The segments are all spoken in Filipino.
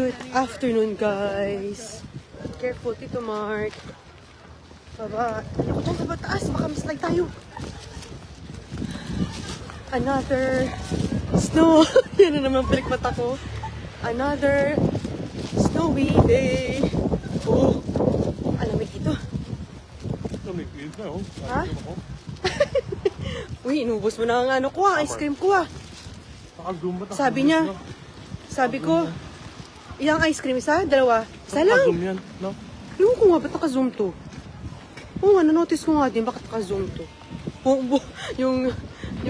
Good afternoon, guys. Careful, Tito Mark. Baba. Ayoko dyan sa bataas. Baka mislide tayo. Another snow. Yan na naman pilik mata ko. Another snowy day. Oh, alamig dito. Lamig dito, oh. Ha? Uy, inubos mo na ang ano ko, ice cream ko ah. Sabi niya, sabi ko, ilang ice cream? Isa? Dalawa? Isa lang? Naka-zoom yan, no? Ewan ko nga, ba't naka-zoom to? Oo nga, nanotice ko nga din, bakit naka-zoom to? Yung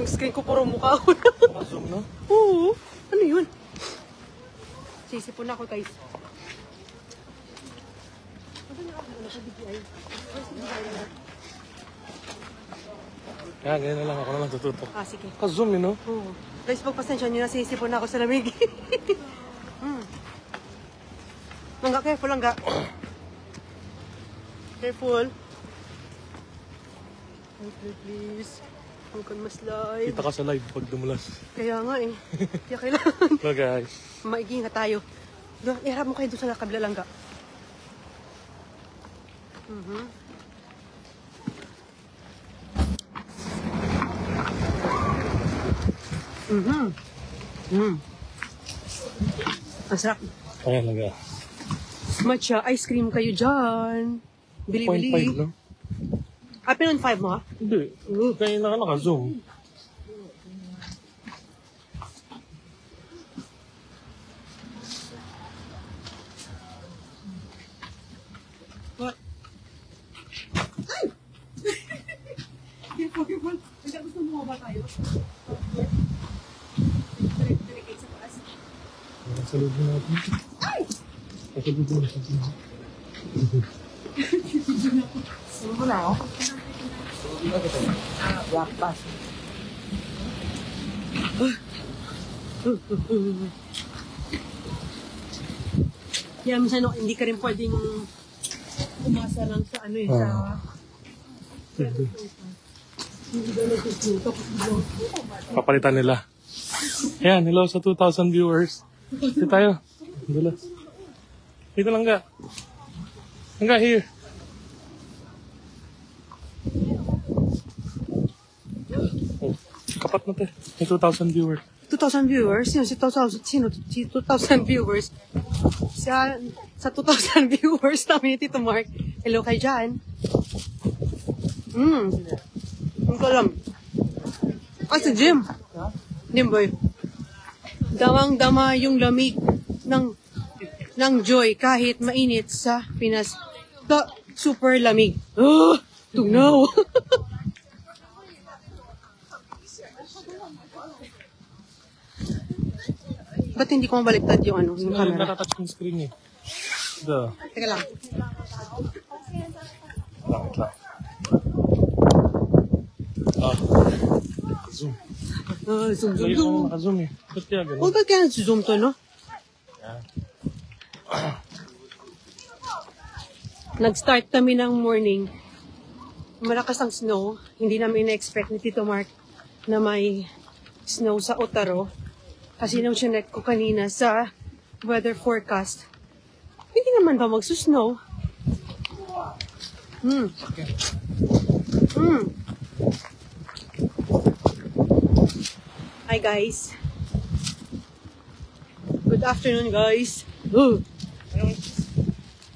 screen ko puro mukha ko. Naka-zoom, no? Oo, ano yun? Sisipon ako, guys. Kaya, ganyan na lang ako na lang tututok. Ah, sige. Naka-zoom, no? Oo. Guys, pagpasensya nyo na, sisipon ako sa lamig. Langga, careful, langga. Careful. Please. Huwag kang maslide. Kita ka sa live pag dumulas. Kaya nga eh. Kaya kailangan. Hello, guys. Maigi nga tayo. Iharap mo kayo doon sa kabila langga. Ang sarap. Ayan, lang, Matcha ice cream kayo dyan. Bili-bili. 0.5, no? Pinon 5 mo ha? Hindi. Kaya naka-zoom. What? Ay! Careful. Hindi gusto mo ba tayo? Salubin natin. Ay! Salubin natin. Ano mo na ako? Black bus. Kaya minsan hindi ka rin pwedeng umasa lang sa ano eh, sa... Papalitan nila. Ayan, hello sa 2,000 viewers. Dito tayo. Dulas. Dito lang ka. Hangga here. Oh, kapat na to. May 2,000 viewers. 2,000 viewers? Sino si 2,000 viewers? Sa 2,000 viewers namin ni Tito Mark. Hello kay Jan. Hindi ko alam. Si Jim. Jim boy. Damang-dama yung lamig ng joy kahit mainit sa Pinas. Super lamig. Oh, tunaw. Ba't hindi ko mabaliktad yung ano, yung camera? Nakatouch yung screen eh. Ito. Teka lang. Bakit lang? Zoom. Zoom. Naka-zoom eh. Ba't kaya ganun? Oh, ba't kaya zoom to, no? Nag-start kami ng morning. Malakas ang snow. Hindi namin na-expect ni Tito Mark na may snow sa Otaro. Kasi nung chinek ko kanina sa weather forecast, hindi naman daw magsusnow. Hi guys. Good afternoon guys.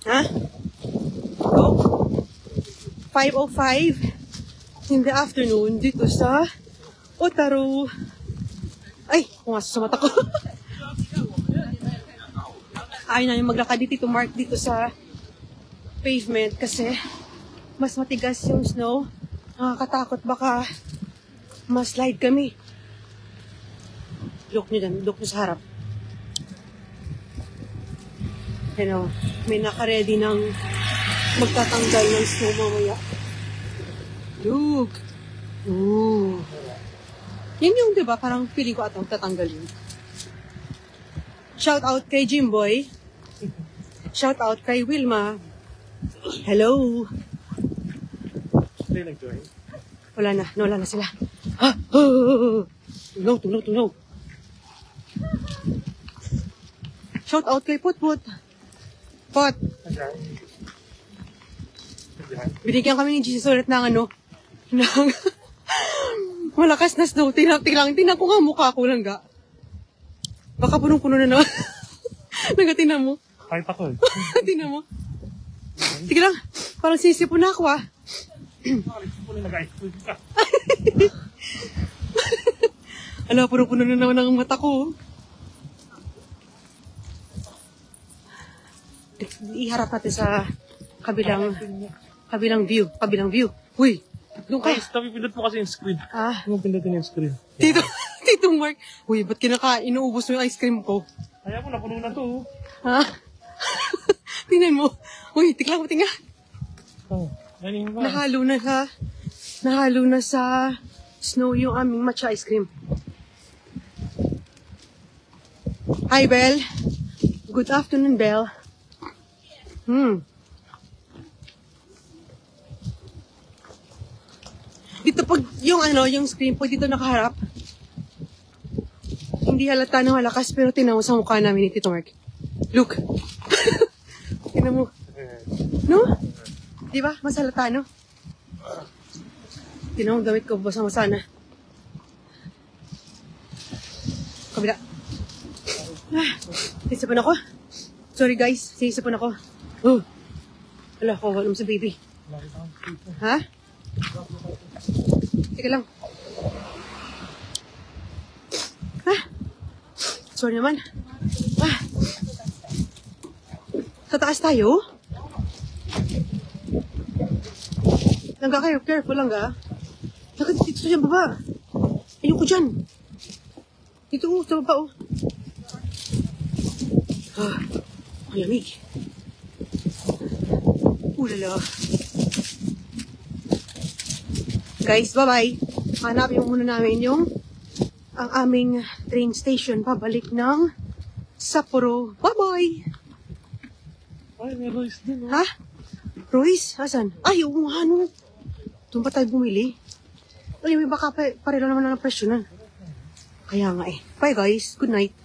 Ha? Oh? 5:05 in the afternoon dito sa Otaro. Ay, pumasok sa mata ko. Ayaw namin maglakad dito Mark dito sa pavement kasi mas matigas yung snow. Nakakatakot baka ma-slide kami. Look nyo dyan, look nyo sa harap. Ano, may naka-ready ng magtatanggal ng snow mamaya. Look! Ooh! Yan yung, diba, parang feeling ko atang tatanggal yun. Shout out kay Jimboy. Shout out kay Wilma. Hello! Hindi nag-join. Wala na sila. Tunaw. Shout out kay Putput. Pot, Ayan. Ayan. binigyan kami ni Jesus ulit ng ng malakas na snow. Tingnan ko nga mukha ko lang ga. Baka punong-puno na naman. Nagatingnan mo. Kahit ako eh. Tingnan mo. Sige lang, parang sisipon na ako ah. Ala, punong-puno na naman ang mata ko. Iharap natin sa kabilang view. Uy, doon ka. Guys, napipindot mo kasi yung screen. Ah, Ano pindutin yung screen? Tito Mark. Uy, ba't inuubos mo yung ice cream ko? Kaya mo, napuno na to. Ha? Tingnan mo. Uy, tiklang mo, tinga. Oh, galing ba? Nahalo na sa snow yung aming matcha ice cream. Hi, Belle. Good afternoon, Belle. Dito pag yung screen po dito nakaharap. Hindi halata ng malakas pero tinaw sa mukha namin ni Tito Mark. Look. Tingnan mo. No? Di ba? Mas halata, no? Tingnan mo gamit ko. Basa-basa na. Kabila. Sisipan ako. Sorry guys. Sisipan ako. Oh. Wala ko. Wala mo sa baby. Ha? Teka lang. Sorry naman. Sa taas tayo? Langga kayo. Careful lang ga. Dito sa baba. Ayoko dyan. Dito sa baba ang lamig. Ulala. Guys, bye-bye. Hanapin muna namin ang aming train station pabalik ng Sapporo. Bye-bye! Ay, may Royce din, oh. Ha? Royce? Asan? Ay, oo nga, no. Doon ba tayo bumili? Ay, may baka pareho naman ang presyo nun. Kaya nga eh. Bye guys. Good night.